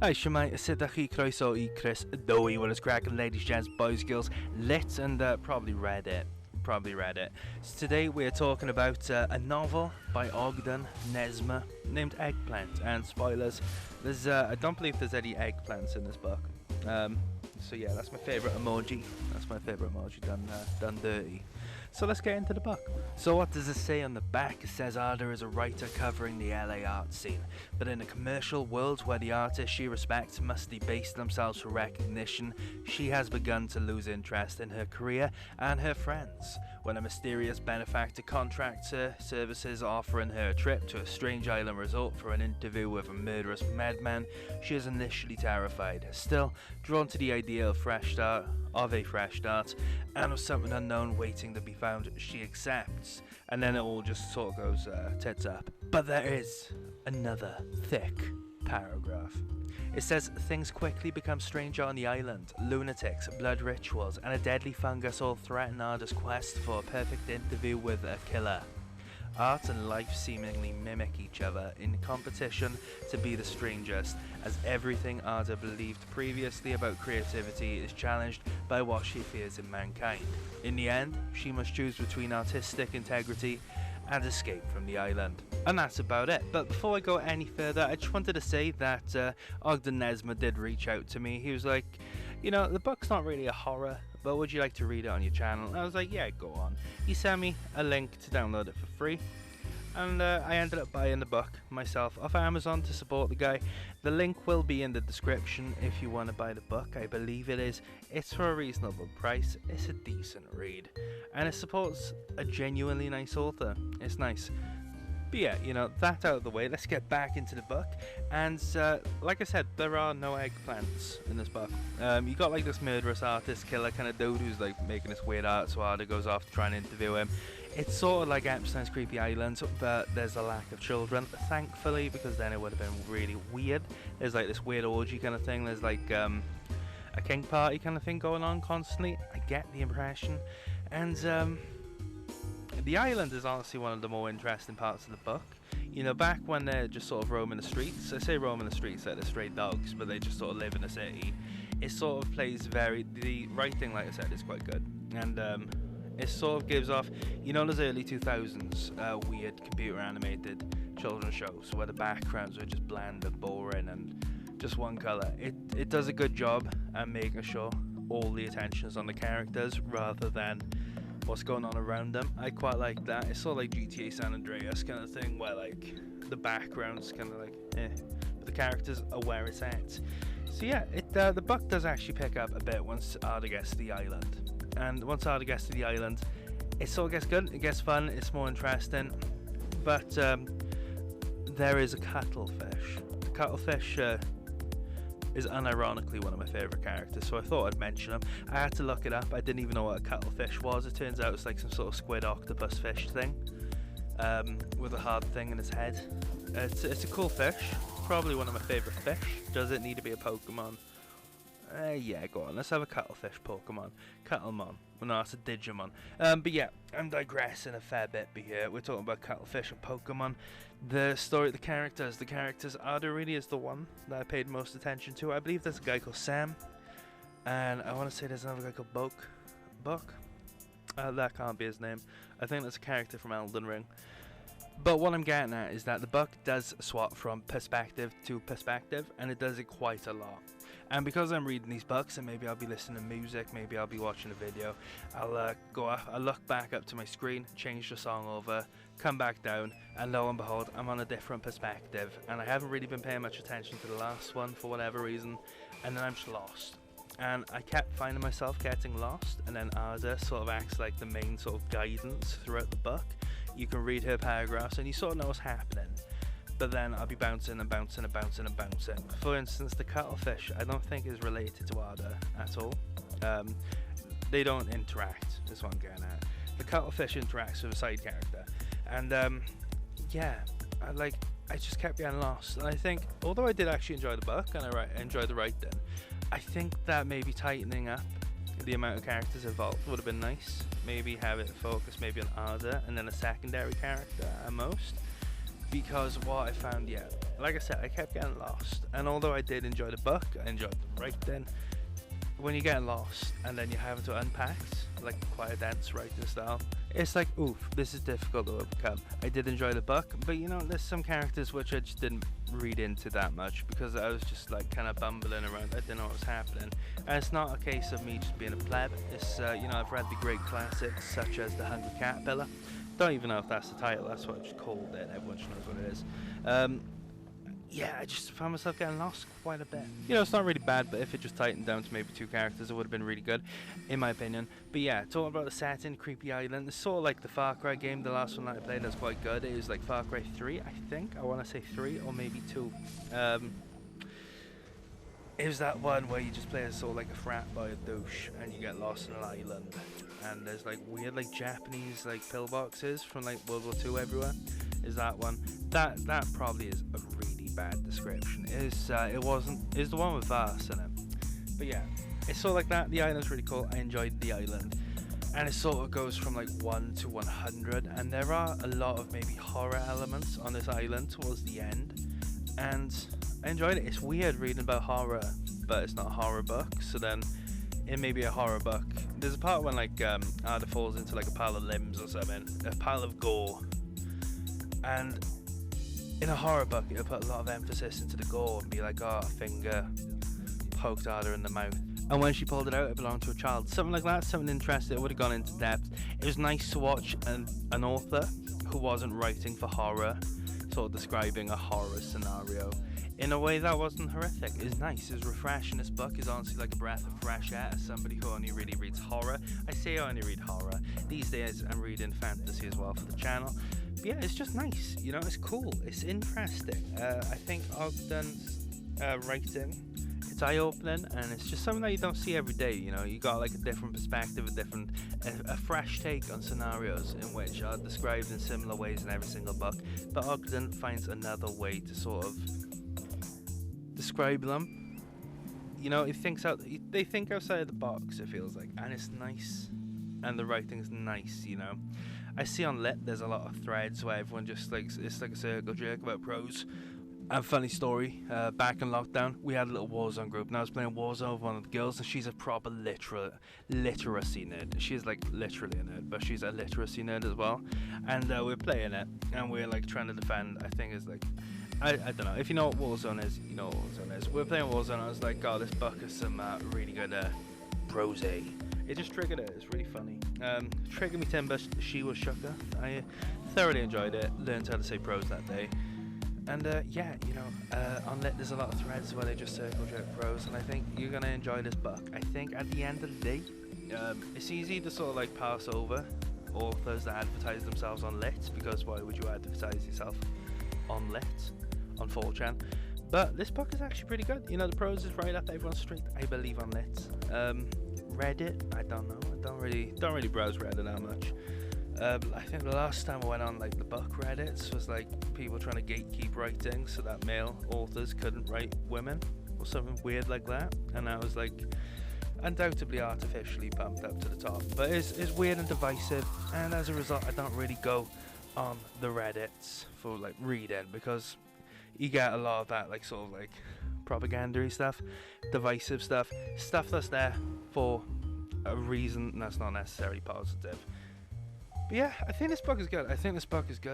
Hi, Shemai, sydach chi croeso I Chris Dowie, what is cracking, ladies, gents, boys, girls, lit, and probably read it. So today we are talking about a novel by Ogden, Nesmer, named Eggplant. And spoilers, I don't believe there's any eggplants in this book. So yeah, that's my favourite emoji. Done dirty. So let's get into the book. So what does it say on the back? It says Ada is a writer covering the LA art scene, but in a commercial world where the artists she respects must debase themselves for recognition, she has begun to lose interest in her career and her friends. When a mysterious benefactor contracts her services, offering her a trip to a strange island resort for an interview with a murderous madman, she is initially terrified. Still, drawn to the idea of a fresh start, and of something unknown waiting to be found, she accepts. And then it all just sort of goes tits up. But there is another thick paragraph. It says things quickly become stranger on the island. Lunatics, blood rituals, and a deadly fungus all threaten Ada's quest for a perfect interview with a killer. Art and life seemingly mimic each other in competition to be the strangest, as everything Ada believed previously about creativity is challenged by what she fears in mankind. In the end, she must choose between artistic integrity and escape from the island. And that's about it. But before I go any further, I just wanted to say that Ogden Nesmer did reach out to me. He was like, you know, the book's not really a horror, but would you like to read it on your channel? And I was like, yeah, go on. He sent me a link to download it for free, and I ended up buying the book myself off Amazon to support the guy. The link will be in the description if you want to buy the book. I believe it is. It's for a reasonable price. It's a decent read, and it supports a genuinely nice author. It's nice. But yeah, you know, that out of the way, let's get back into the book. And like I said, there are no eggplants in this book. You got like this murderous artist killer kind of dude who's like making this weird art, so Ada goes off to try and interview him. It's sort of like Epstein's Creepy Island, but there's a lack of children, thankfully, because then it would have been really weird. There's like this weird orgy kind of thing. There's like a kink party kind of thing going on constantly. I get the impression. And the island is honestly one of the more interesting parts of the book. You know, back when they're just sort of roaming the streets, I say roaming the streets like they're stray dogs, but they just sort of live in the city. It sort of plays the writing, like I said, is quite good. And it sort of gives off, you know, those early 2000s weird computer animated children's shows where the backgrounds are just bland and boring and just one colour. It does a good job at making sure all the attention is on the characters rather than what's going on around them. I quite like that. It's sort of like GTA San Andreas kind of thing, where like the background's kind of like but the characters are where it's at. So yeah, the book does actually pick up a bit once Ada gets to the island. And once Ada gets to the island, it sort of gets good, it gets fun, it's more interesting. But there is a cuttlefish. The cuttlefish is unironically one of my favourite characters, so I thought I'd mention him. I had to look it up. I didn't even know what a cuttlefish was. It turns out it's like some sort of squid octopus fish thing with a hard thing in its head. It's a cool fish, probably one of my favourite fish. Does it need to be a Pokemon? Yeah, go on, let's have a cuttlefish Pokemon. Cuttlemon. Well, no, it's a Digimon. But yeah, I'm digressing a fair bit, but here we're talking about cuttlefish and Pokemon. The story, the characters, Ada really is the one that I paid most attention to. I believe there's a guy called Sam, and I want to say there's another guy called Buck? That can't be his name. I think that's a character from Elden Ring. But what I'm getting at is that the book does swap from perspective to perspective, and it does it quite a lot. And because I'm reading these books, and maybe I'll be listening to music, maybe I'll be watching a video, I'll look back up to my screen, change the song over, come back down, and lo and behold, I'm on a different perspective. And I haven't really been paying much attention to the last one for whatever reason, and then I'm just lost. And I kept finding myself getting lost, and then Ada sort of acts like the main sort of guidance throughout the book. You can read her paragraphs and you sort of know what's happening, but then I'll be bouncing and bouncing and bouncing and bouncing. For instance, the cuttlefish I don't think is related to Ada at all. They don't interact, is what I'm getting at. The cuttlefish interacts with a side character, and yeah, I just kept getting lost. And I think, although I did actually enjoy the book and I enjoyed the writing, I think that maybe tightening up the amount of characters involved would have been nice. Maybe have it focus maybe on Ada and then a secondary character at most. Because what I found, like I said, I kept getting lost. And although I did enjoy the book, I enjoyed the writing. When you get lost and then you're having to unpack, like quite a dense writing style, it's like, oof, this is difficult to overcome. I did enjoy the book, but you know, there's some characters which I just didn't read into that much because I was just like kind of bumbling around. I didn't know what was happening. And it's not a case of me just being a pleb. It's, you know, I've read the great classics such as The Hungry Caterpillar. Don't even know if that's the title, that's what I just called it. Everyone just knows what it is. Yeah, I just found myself getting lost quite a bit. You know, it's not really bad, but if it just tightened down to maybe 2 characters, it would have been really good, in my opinion. But yeah, talking about the setting, Creepy Island, it's sort of like the Far Cry game, the last one that I played that's quite good. It was like Far Cry 3, I think. I want to say 3 or maybe 2. It was that one where you just play as sort of like a frat boy, a douche, and you get lost in an island. And there's like weird like Japanese like pillboxes from like World War II everywhere. Is that one? That probably is a really bad description. It's the one with Vars in it. But yeah, it's sort of like that. The island's really cool. I enjoyed the island. And it sort of goes from like 1 to 100, and there are a lot of maybe horror elements on this island towards the end. And I enjoyed it. It's weird reading about horror, but it's not a horror book. So then it may be a horror book. There's a part when like Ada falls into like a pile of limbs or something, a pile of gore. And in a horror book, it'll put a lot of emphasis into the gore and be like, oh, a finger poked Ada in the mouth. And when she pulled it out, it belonged to a child. Something like that, something interesting. It would have gone into depth. It was nice to watch an author who wasn't writing for horror, sort of describing a horror scenario in a way that wasn't horrific. It was nice. It was refreshing. This book is honestly like a breath of fresh air as somebody who only really reads horror. I say I only read horror. These days, I'm reading fantasy as well for the channel. But yeah, it's just nice. You know, it's cool. It's interesting. I think Ogden's writing, it's eye-opening, and it's just something that you don't see every day. You know, you got like a different perspective, a fresh take on scenarios in which are described in similar ways in every single book. But Ogden finds another way to sort of describe them. You know, they think outside of the box, it feels like, and it's nice, and the writing's nice. You know, I see on Lit there's a lot of threads where everyone just like, it's like a circle jerk about prose. And funny story, back in lockdown, we had a little Warzone group, and I was playing Warzone with one of the girls, and she's a proper literacy nerd. She's like literally a nerd, but she's a literacy nerd as well. And we're playing it, and we're like trying to defend, I think it's like, I don't know, if you know what Warzone is, you know what Warzone is. We're playing Warzone, and I was like, oh, this book has some really good prose. It just triggered it, it's really funny. Triggered me timber, she was shocker. I thoroughly enjoyed it, learned how to say prose that day. And yeah, you know, on Lit there's a lot of threads where they just circle jerk prose, and I think you're going to enjoy this book. I think at the end of the day, it's easy to sort of like pass over authors that advertise themselves on Lit, because why would you advertise yourself on Lit, on 4chan? But this book is actually pretty good. You know, the prose is right up everyone's street, I believe, on Lit. Reddit, I don't know. I don't really browse Reddit that much. I think the last time I went on like the book Reddits was like people trying to gatekeep writing so that male authors couldn't write women or something weird like that, and I was like undoubtedly artificially bumped up to the top. But it's weird and divisive, and as a result I don't really go on the Reddits for like reading, because you get a lot of that like sort of like propaganda-y stuff, divisive stuff that's there for a reason that's not necessarily positive. But yeah, I think this book is good.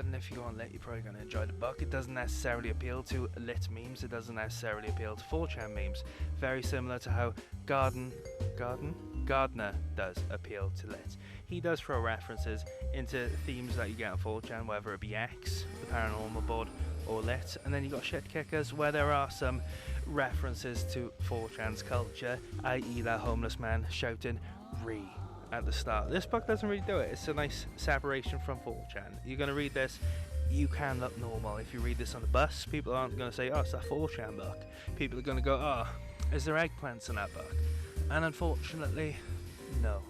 And if you go on Lit, you're probably going to enjoy the book. It doesn't necessarily appeal to Lit memes. It doesn't necessarily appeal to 4chan memes. Very similar to how Gardner does appeal to Lit. He does throw references into themes that you get on 4chan, whether it be X, the paranormal board, or Lit. And then you got Shit Kickers, where there are some references to 4chan's culture, i.e. that homeless man shouting "Re" at the start. This book doesn't really do it. It's a nice separation from 4chan. You're going to read this, you can look normal. If you read this on the bus, people aren't going to say, oh, it's that 4chan book. People are going to go, oh, is there eggplants in that book? And unfortunately, no.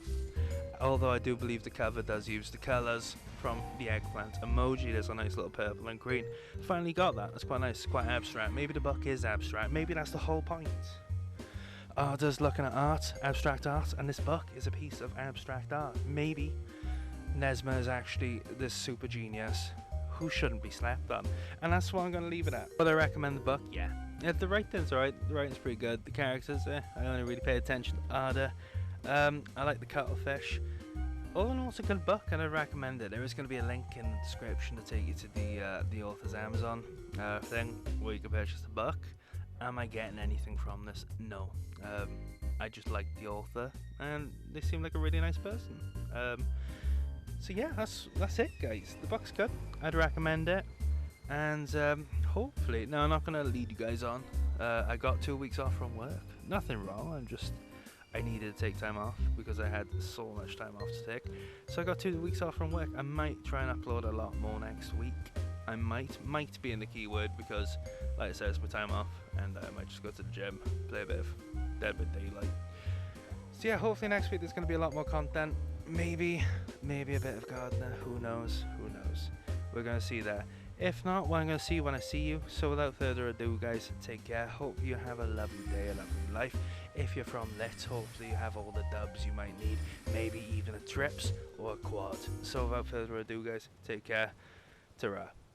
Although I do believe the cover does use the colours from the eggplant emoji. There's a nice little purple and green. Finally got that. That's quite nice. It's quite abstract. Maybe the book is abstract. Maybe that's the whole point. Arda's looking at art, abstract art, and this book is a piece of abstract art. Maybe Nesmer is actually this super genius who shouldn't be slept on, and that's what I'm gonna leave it at. But I recommend the book, yeah. The writing's alright. The writing's pretty good. The characters, I only really pay attention to Ada. I like the cuttlefish. All in all, it's a good book, and I recommend it. There is going to be a link in the description to take you to the author's Amazon thing where you can purchase the book. Am I getting anything from this? No. I just like the author, and they seem like a really nice person. So yeah, that's it, guys. The book's good. I'd recommend it, and hopefully, no, I'm not going to lead you guys on. I got 2 weeks off from work. Nothing wrong. I needed to take time off because I had so much time off to take. So I got 2 weeks off from work. I might try and upload a lot more next week. I might be in the keyword because, like I said, it's my time off, and I might just go to the gym, play a bit of Dead by Daylight. So yeah, hopefully next week there's going to be a lot more content. Maybe a bit of Gardener. Who knows? We're going to see that. If not, well, I'm going to see you when I see you. So without further ado, guys, take care. Hope you have a lovely day, a lovely life. If you're from Lit, hopefully you have all the dubs you might need. Maybe even a trips or a quad. So without further ado, guys, take care. Ta-ra.